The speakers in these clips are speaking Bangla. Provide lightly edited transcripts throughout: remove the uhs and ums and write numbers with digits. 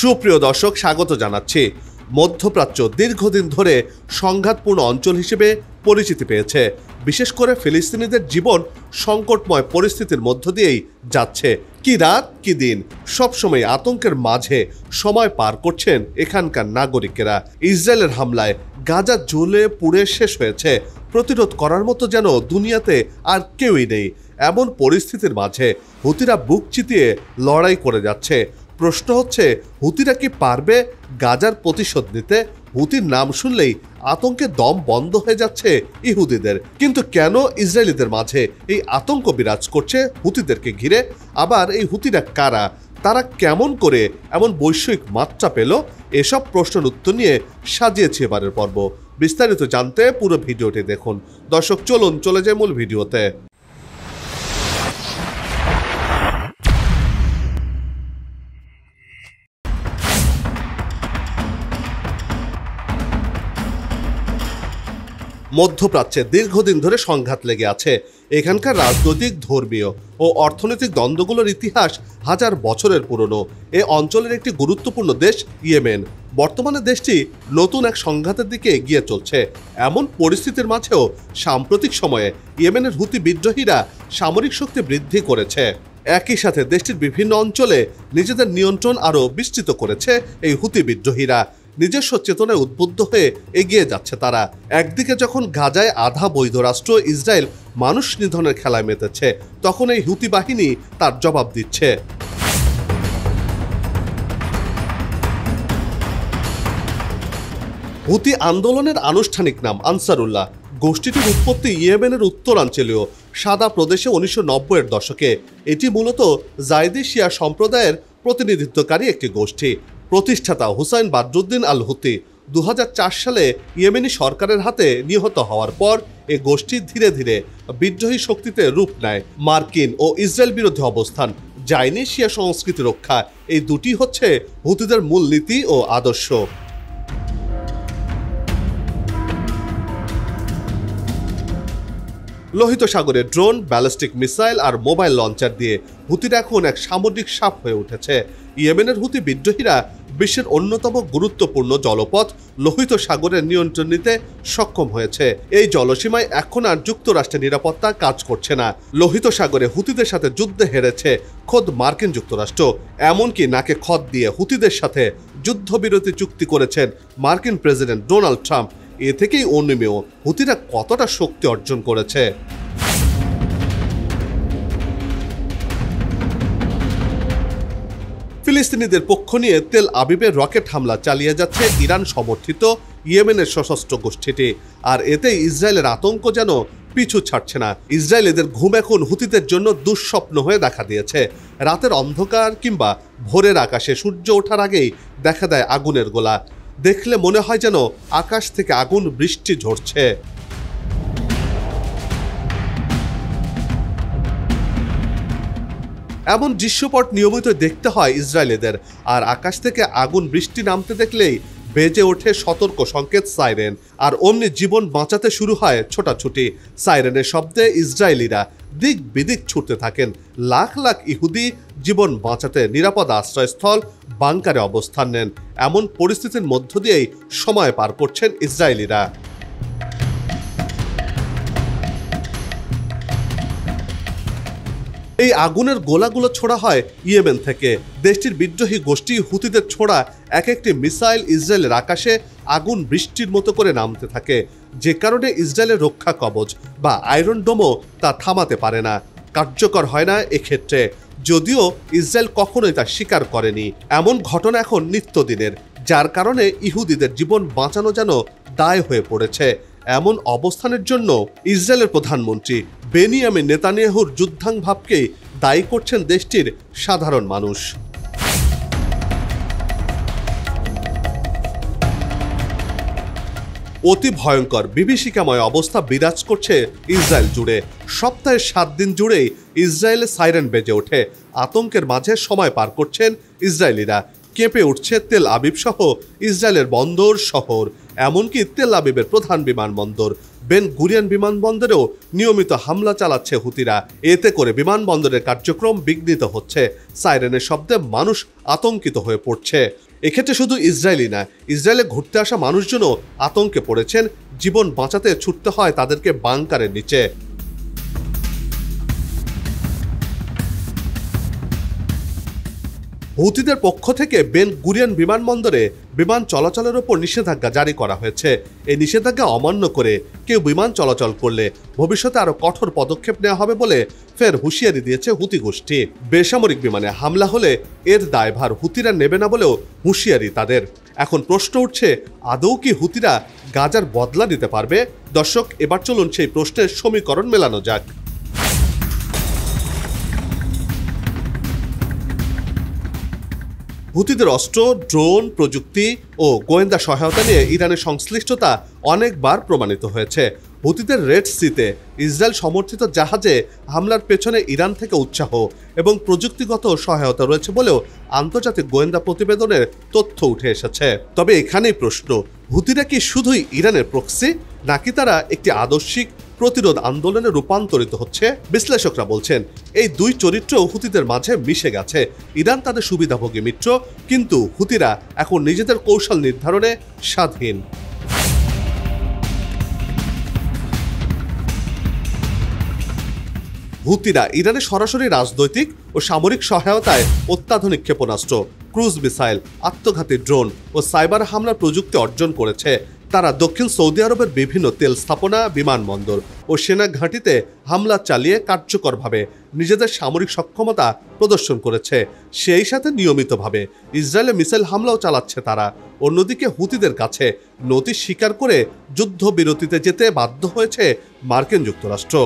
সুপ্রিয় দর্শক, স্বাগত জানাচ্ছি। মধ্যপ্রাচ্য দীর্ঘদিন ধরে সংঘাতপূর্ণ অঞ্চল হিসেবে পরিচিতি পেয়েছে। বিশেষ করে ফিলিস্তিনিদের জীবন সংকটময় পরিস্থিতির মধ্য দিয়েই যাচ্ছে। কি রাত কি দিন, সবসময় আতঙ্কের মাঝে সময় পার করছেন এখানকার নাগরিকেরা। ইসরায়েলের হামলায় গাজা জ্বলে পুড়ে শেষ হয়েছে। প্রতিরোধ করার মতো যেন দুনিয়াতে আর কেউই নেই। এমন পরিস্থিতির মাঝে হুতিরা বুক চিতিয়ে লড়াই করে যাচ্ছে। প্রশ্ন হচ্ছে, হুতিরা কি পারবে গাজার প্রতিশোধ নিতে? হুতির নাম শুনলেই আতঙ্কে দম বন্ধ হয়ে যাচ্ছে ইহুদিদের। কিন্তু কেন ইসরায়েলিদের মাঝে এই আতঙ্ক বিরাজ করছে হুতিদেরকে ঘিরে? আবার এই হুতিরা কারা? তারা কেমন করে এমন বৈশ্বিক মাত্রা পেল? এসব প্রশ্নের উত্তর নিয়ে সাজিয়েছি এবারের পর্ব। বিস্তারিত জানতে পুরো ভিডিওটি দেখুন। দর্শক, চলুন চলে যাই মূল ভিডিওতে। মধ্যপ্রাচ্যে দীর্ঘদিন ধরে সংঘাত লেগে আছে। এখানকার রাজনৈতিক, ধর্মীয় ও অর্থনৈতিক দ্বন্দ্বগুলোর ইতিহাস হাজার বছরের পুরনো। এ অঞ্চলের একটি গুরুত্বপূর্ণ দেশ ইয়েমেন। বর্তমানে দেশটি নতুন এক সংঘাতের দিকে এগিয়ে চলছে। এমন পরিস্থিতির মাঝেও সাম্প্রতিক সময়ে ইয়েমেনের হুতি বিদ্রোহীরা সামরিক শক্তি বৃদ্ধি করেছে। একই সাথে দেশটির বিভিন্ন অঞ্চলে নিজেদের নিয়ন্ত্রণ আরও বিস্তৃত করেছে এই হুতি বিদ্রোহীরা। নিজস্ব চেতনায় উদ্বুদ্ধ হয়ে এগিয়ে যাচ্ছে তারা। একদিকে যখন গাজায় আধা বৈধ রাষ্ট্র ইসরায়েল মানুষ নিধনের খেলায় মেতেছে, তখন এই হুতি বাহিনী তার জবাব দিচ্ছে। হুতি আন্দোলনের আনুষ্ঠানিক নাম আনসারুল্লাহ। গোষ্ঠীটির উৎপত্তি ইয়েমেনের উত্তরাঞ্চলীয় সাদা প্রদেশে 1990-এর দশকে। এটি মূলত জায়দি শিয়া সম্প্রদায়ের প্রতিনিধিত্বকারী একটি গোষ্ঠী। প্রতিষ্ঠাতা হুসাইন বাদরুদ্দিন আল হুতি 2004 সালে ইয়েমেনি সরকারের হাতে নিহত হওয়ার পর এ গোষ্ঠী ধীরে ধীরে বিদ্রোহী শক্তিতে রূপ নেয়। মার্কিন ও ইসরায়েল বিরোধী অবস্থান, জায়নি শিয়া সংস্কৃতি রক্ষা, এই দুটি হচ্ছে হুতিদের মূল নীতি ও আদর্শ। লোহিত সাগরে ড্রোন, ব্যালিস্টিক মিসাইল আর মোবাইল লঞ্চার দিয়ে হুতিরা এখন এক সামুদ্রিক সাপ হয়ে উঠেছে। ইয়েমেনের হুতি বিদ্রোহীরা বিশ্বের অন্যতম গুরুত্বপূর্ণ জলপথ লোহিত সাগরের নিয়ন্ত্রণ নিতে সক্ষম হয়েছে। এই জলসীমায় এখন আর যুক্তরাষ্ট্রের নিরাপত্তা কাজ করছে না। লোহিত সাগরে হুতিদের সাথে যুদ্ধে হেরেছে খোদ মার্কিন যুক্তরাষ্ট্র। এমনকি নাকে খত দিয়ে হুতিদের সাথে যুদ্ধবিরতি চুক্তি করেছেন মার্কিন প্রেসিডেন্ট ডোনাল্ড ট্রাম্প। এ থেকেই অনুমেয় হুতিরা কতটা শক্তি অর্জন করেছে। ফিলিস্তিনিদের পক্ষ নিয়ে তেল আবিবের রকেট হামলা চালিয়ে যাচ্ছে ইরান সমর্থিত ইয়েমেনের সশস্ত্র গোষ্ঠীটি। আর এতে ইসরায়েলের আতঙ্ক যেন পিছু ছাড়ছে না। ইসরায়েলিদের ঘুম এখন হুতিদের জন্য দুঃস্বপ্ন হয়ে দেখা দিয়েছে। রাতের অন্ধকার কিংবা ভোরের আকাশে সূর্য ওঠার আগেই দেখা দেয় আগুনের গোলা। দেখলে মনে হয় যেন আকাশ থেকে আগুন বৃষ্টি ঝরছে। এমন দৃশ্যপট নিয়মিত দেখতে হয় ইসরায়েলিদের। আর আকাশ থেকে আগুন বৃষ্টি নামতে দেখলেই বেজে ওঠে সতর্ক সংকেত সাইরেন। আর অমনি জীবন বাঁচাতে শুরু হয় ছোটাছুটি। সাইরেনের শব্দে ইসরায়েলিরা দিক বিদিক ছুটতে থাকেন। লাখ লাখ ইহুদি জীবন বাঁচাতে নিরাপদ আশ্রয়স্থল বাংকারে অবস্থান নেন। এমন পরিস্থিতির মধ্য দিয়েই সময় পার করছেন ইসরায়েলিরা। এই আগুনের গোলাগুলো ছোড়া হয় ইয়েমেন থেকে। দেশটির বিদ্রোহী গোষ্ঠী হুতিদের ছোড়া এক একটি মিসাইল ইসরায়েলের আকাশে আগুন বৃষ্টির মতো করে নামতে থাকে, যে কারণে ইসরায়েলের রক্ষা কবচ বা আয়রন ডোমও তা থামাতে পারে না, কার্যকর হয় না এক্ষেত্রে। যদিও ইসরায়েল কখনোই তা স্বীকার করেনি। এমন ঘটনা এখন নিত্যদিনের, যার কারণে ইহুদিদের জীবন বাঁচানো যেন দায় হয়ে পড়েছে। এমন অবস্থানের জন্য ইসরায়েলের প্রধানমন্ত্রী বেনিয়ামিন নেতানিয়াহুর যুদ্ধাংভাবকেই দায়ী করছেন দেশটির সাধারণ মানুষ। অতি ভয়ঙ্কর বিভীষিকাময় অবস্থা বিরাজ করছে ইসরায়েল জুড়ে। সপ্তাহে 7 দিন জুড়েই ইসরায়েলে সাইরেন বেজে ওঠে। আতঙ্কের মাঝে সময় পার করছেন ইসরায়েলিরা। কেঁপে উঠছে তেল আবিব সহ ইসরায়েলের বন্দর শহর। এমনকি তেল আবিবের প্রধান বিমানবন্দর বেন গুরিয়ন বিমানবন্দরেও নিয়মিত হামলা চালাচ্ছে হুতিরা। এতে করে বিমানবন্দরের কার্যক্রম বিঘ্নিত হচ্ছে, সাইরেনের শব্দে মানুষ আতঙ্কিত হয়ে পড়ছে। এক্ষেত্রে শুধু ইসরায়েলি না, ইসরায়েলে ঘুরতে আসা মানুষজনও আতঙ্কে পড়েছেন। জীবন বাঁচাতে ছুটতে হয় তাদেরকে বাংকারের নিচে। হুতিদের পক্ষ থেকে বেন গুরিয়ন বিমানবন্দরে বিমান চলাচলের ওপর নিষেধাজ্ঞা জারি করা হয়েছে। এই নিষেধাজ্ঞা অমান্য করে কেউ বিমান চলাচল করলে ভবিষ্যতে আরো কঠোর পদক্ষেপ নেওয়া হবে বলে ফের হুঁশিয়ারি দিয়েছে হুতি গোষ্ঠী। বেসামরিক বিমানে হামলা হলে এর দায়ভার হুতিরা নেবে না বলেও হুঁশিয়ারি তাদের। এখন প্রশ্ন উঠছে, আদৌ কি হুতিরা গাজার বদলা নিতে পারবে? দর্শক, এবার চলুন সেই প্রশ্নের সমীকরণ মেলানো যাক। হুতিদের অস্ত্র, ড্রোন প্রযুক্তি ও গোয়েন্দা সহায়তা নিয়ে ইরানের সংশ্লিষ্টতা অনেকবার প্রমাণিত হয়েছে। হুতিদের রেড সিতে ইসরায়েল সমর্থিত জাহাজে হামলার পেছনে ইরান থেকে উৎসাহ এবং প্রযুক্তিগত সহায়তা রয়েছে বলেও আন্তর্জাতিক গোয়েন্দা প্রতিবেদনের তথ্য উঠে এসেছে। তবে এখানেই প্রশ্ন, হুতিরা কি শুধুই ইরানের প্রক্সি, নাকি তারা একটি আদর্শিক প্রতিরোধ আন্দোলনে রূপান্তরিত হচ্ছে? বিশ্লেষকরা বলছেন এই দুই চরিত্র হুতিদের মাঝে মিশে গেছে। ইরান তাদের সুবিধাভোগী মিত্র, কিন্তু হুতিরা এখন নিজেদের কৌশল নির্ধারণে স্বাধীন। হুতিরা ইরানের সরাসরি রাজনৈতিক ও সামরিক সহায়তায় অত্যাধুনিক ক্ষেপণাস্ত্র, ক্রুজ মিসাইল, আত্মঘাতী ড্রোন ও সাইবার হামলার প্রযুক্তি অর্জন করেছে। তারা দক্ষিণ সৌদি আরবের বিভিন্ন তেল স্থাপনা, বিমানবন্দর ও সেনা ঘাঁটিতে হামলা চালিয়ে কার্যকরভাবে নিজেদের সামরিক সক্ষমতা প্রদর্শন করেছে। সেই সাথে নিয়মিতভাবে ইসরায়েলে মিসাইল হামলাও চালাচ্ছে তারা। অন্যদিকে হুতিদের কাছে নতি স্বীকার করে যুদ্ধবিরতিতে যেতে বাধ্য হয়েছে মার্কিন যুক্তরাষ্ট্র।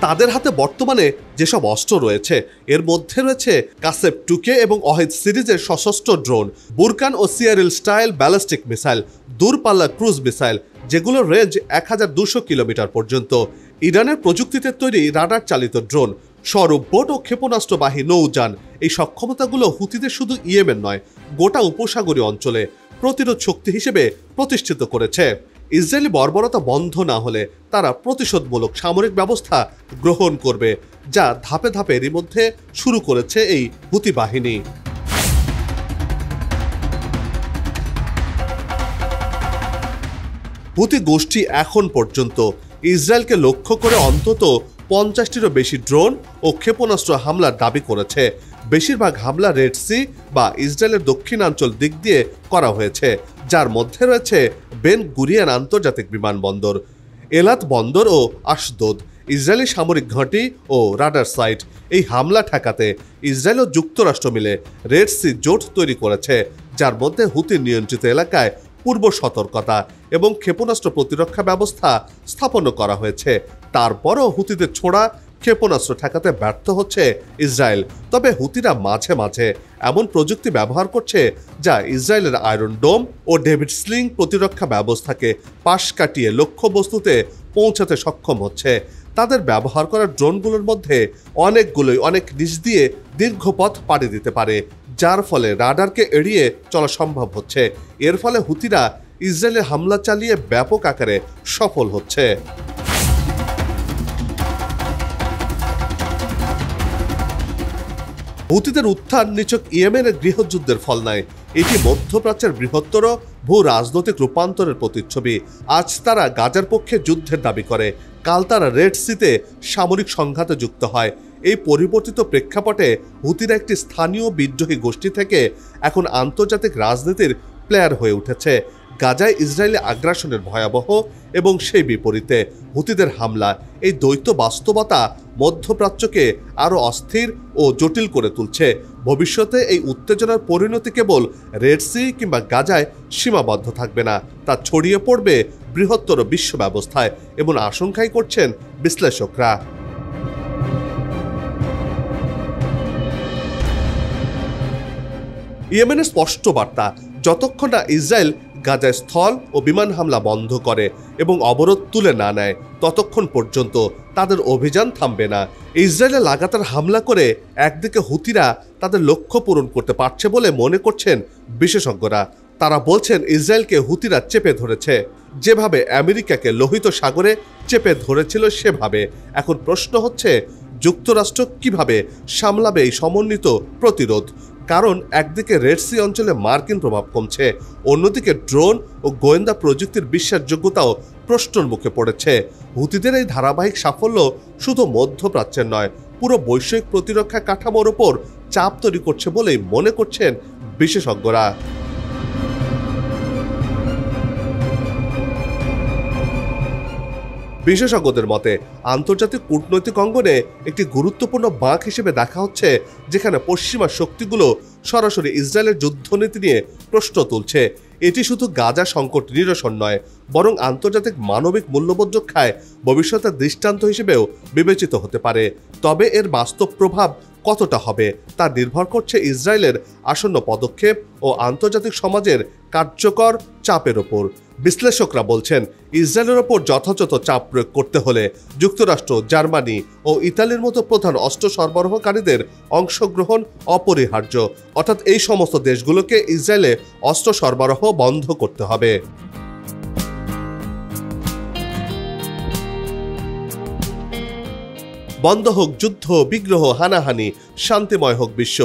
তাদের হাতে বর্তমানে যেসব অস্ত্র রয়েছে এর মধ্যে রয়েছে কাসেব 2K এবং অহেদ সিরিজের সশস্ত্র ড্রোন, বুরকান ও সিয়ারিল স্টাইল ব্যালিস্টিক মিসাইল, দূরপাল্লা ক্রুজ মিসাইল যেগুলোর রেঞ্জ 1200 কিলোমিটার পর্যন্ত, ইরানের প্রযুক্তিতে তৈরি রাডার চালিত ড্রোন, সরবোট ও ক্ষেপণাস্ত্রবাহী নৌযান। এই সক্ষমতাগুলো হুতিদের শুধু ইয়েমেন নয়, গোটা উপসাগরীয় অঞ্চলে প্রতিরোধ শক্তি হিসেবে প্রতিষ্ঠিত করেছে। ইসরায়েলি বর্বরতা বন্ধ না হলে তারা প্রতিশোধমূলক সামরিক ব্যবস্থা গ্রহণ করবে, যা ধাপে ধাপে এরই মধ্যে শুরু করেছে এই হুতি বাহিনী। হুতি গোষ্ঠী এখন পর্যন্ত ইসরায়েলকে লক্ষ্য করে অন্তত 50টিরও বেশি ড্রোন ও ক্ষেপণাস্ত্র হামলার দাবি করেছে। বেশিরভাগ হামলা রেড সি বা ইসরায়েলের দক্ষিণাঞ্চল দিক দিয়ে করা হয়েছে, যার মধ্যে রয়েছে বেন গুরিয়ন আন্তর্জাতিক বিমানবন্দর, এলাত বন্দর ও আশদোদ, ইসরায়েলি সামরিক ঘাঁটি ও রাডার সাইট। এই হামলা ঠেকাতে ইসরায়েল ও যুক্তরাষ্ট্র মিলে রেড সি জোট তৈরি করেছে, যার মধ্যে হুতি নিয়ন্ত্রিত এলাকায় পূর্ব সতর্কতা এবং ক্ষেপণাস্ত্র প্রতিরক্ষা ব্যবস্থা স্থাপন করা হয়েছে। তারপরও হুতিদের ছোড়া ক্ষেপণাস্ত্র ঠেকাতে ব্যর্থ হচ্ছে ইসরায়েল। তবে হুতিরা মাঝে মাঝে এমন প্রযুক্তি ব্যবহার করছে যা ইসরায়েলের আয়রন ডোম ও ডেভিড স্লিং প্রতিরক্ষা ব্যবস্থাকে পাশ কাটিয়ে লক্ষ্যবস্তুতে পৌঁছাতে সক্ষম হচ্ছে। তাদের ব্যবহার করা ড্রোনগুলোর মধ্যে অনেকগুলোই অনেক নিচ দিয়ে দীর্ঘ পথ পাড়ি দিতে পারে, যার ফলে রাডারকে এড়িয়ে চলা সম্ভব হচ্ছে। এর ফলে হুতিরা ইসরায়েলে হামলা চালিয়ে ব্যাপক আকারে সফল হচ্ছে। হুতিদের উত্থান নিছক ইয়েমেনের গৃহযুদ্ধের ফল নয়, এটি মধ্যপ্রাচ্যের বৃহত্তর ভূ রাজনৈতিক রূপান্তরের প্রতিচ্ছবি। আজ তারা গাজার পক্ষে যুদ্ধের দাবি করে, কাল তারা রেড সিতে সামরিক সংঘাতে যুক্ত হয়। এই পরিবর্তিত প্রেক্ষাপটে হুতিরা একটি স্থানীয় বিদ্রোহী গোষ্ঠী থেকে এখন আন্তর্জাতিক রাজনীতির প্লেয়ার হয়ে উঠেছে। গাজায় ইসরায়েলি আগ্রাসনের ভয়াবহ এবং সেই বিপরীতে হুতিদের হামলা, এই দ্বৈত বাস্তবতা মধ্যপ্রাচ্যকে আরও অস্থির ও জটিল করে তুলছে। ভবিষ্যতে এই উত্তেজনার পরিণতি কেবল রেড সি কিংবা গাজায় সীমাবদ্ধ থাকবে না, তা ছড়িয়ে পড়বে বৃহত্তর বিশ্ব ব্যবস্থায়, এমন আশঙ্কাই করছেন বিশ্লেষকরা। ইয়েমেনের স্পষ্ট বার্তা, যতক্ষণ না ইসরায়েল গাজায় স্থল ও বিমান হামলা বন্ধ করে এবং অবরোধ তুলে না নেয় ততক্ষণ পর্যন্ত তাদের অভিযান থামবে না। ইসরায়েলে লাগাতার হামলা করে একদিকে হুতিরা তাদের লক্ষ্য পূরণ করতে পারছে বলে মনে করছেন বিশেষজ্ঞরা। তারা বলছেন ইসরায়েলকে হুতিরা চেপে ধরেছে, যেভাবে আমেরিকাকে লোহিত সাগরে চেপে ধরেছিল সেভাবে। এখন প্রশ্ন হচ্ছে যুক্তরাষ্ট্র কিভাবে সামলাবে এই সমন্বিত প্রতিরোধ। কারণ একদিকে রেড সি অঞ্চলে মার্কিন প্রভাব কমছে, অন্যদিকে ড্রোন ও গোয়েন্দা প্রযুক্তির বিশ্বাসযোগ্যতাও প্রশ্নের মুখে পড়েছে। হুতিদের এই ধারাবাহিক সাফল্য শুধু মধ্যপ্রাচ্যের নয়, পুরো বৈশ্বিক প্রতিরক্ষা কাঠামোর ওপর চাপ তৈরি করছে বলেই মনে করছেন বিশেষজ্ঞরা। বিশেষজ্ঞদের মতে আন্তর্জাতিক কূটনৈতিক অঙ্গনে একটি গুরুত্বপূর্ণ বাঁক হিসেবে দেখা হচ্ছে, যেখানে পশ্চিমা শক্তিগুলো সরাসরি ইসরায়েলের যুদ্ধনীতি নিয়ে প্রশ্ন তুলছে। এটি শুধু গাজা সংকট নিরসন নয়, বরং আন্তর্জাতিক মানবিক মূল্যবোধ রক্ষায় ভবিষ্যতের দৃষ্টান্ত হিসেবেও বিবেচিত হতে পারে। তবে এর বাস্তব প্রভাব কতটা হবে তা নির্ভর করছে ইসরায়েলের আসন্ন পদক্ষেপ ও আন্তর্জাতিক সমাজের কার্যকর চাপের ওপর। বিশ্লেষকরা বলছেন, ইসরায়েলের ওপর যথাযথ চাপ প্রয়োগ করতে হলে যুক্তরাষ্ট্র, জার্মানি ও ইতালির মতো প্রধান অস্ত্র সরবরাহকারীদের অংশগ্রহণ অপরিহার্য। অর্থাৎ এই সমস্ত দেশগুলোকে ইসরায়েলে অস্ত্র সরবরাহ বন্ধ করতে হবে। বন্ধ হোক যুদ্ধ, বিগ্রহ, হানাহানি, শান্তিময় হোক বিশ্ব,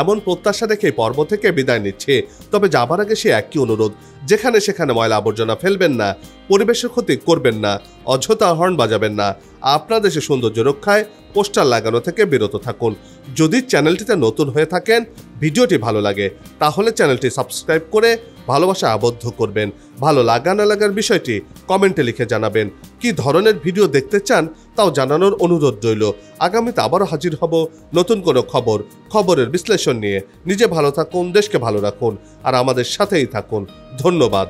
এমন প্রত্যাশা রেখে পর্ব থেকে বিদায় নিচ্ছে। তবে যাবার আগে সে একই অনুরোধ, যেখানে সেখানে ময়লা আবর্জনা ফেলবেন না, পরিবেশের ক্ষতি করবেন না, অযথা হর্ন বাজাবেন না, আপনার দেশে সৌন্দর্য রক্ষায় পোস্টার লাগানো থেকে বিরত থাকুন। যদি চ্যানেলটিতে নতুন হয়ে থাকেন, ভিডিওটি ভালো লাগে, তাহলে চ্যানেলটি সাবস্ক্রাইব করে ভালোবাসা আবদ্ধ করবেন। ভালো লাগা না লাগার বিষয়টি কমেন্টে লিখে জানাবেন। কি ধরনের ভিডিও দেখতে চান তাও জানানোর অনুরোধ রইল। আগামীতে আবারও হাজির হব নতুন কোনো খবরের বিশ্লেষণ নিয়ে। নিজে ভালো থাকুন, দেশকে ভালো রাখুন, আর আমাদের সাথেই থাকুন। ধন্যবাদ।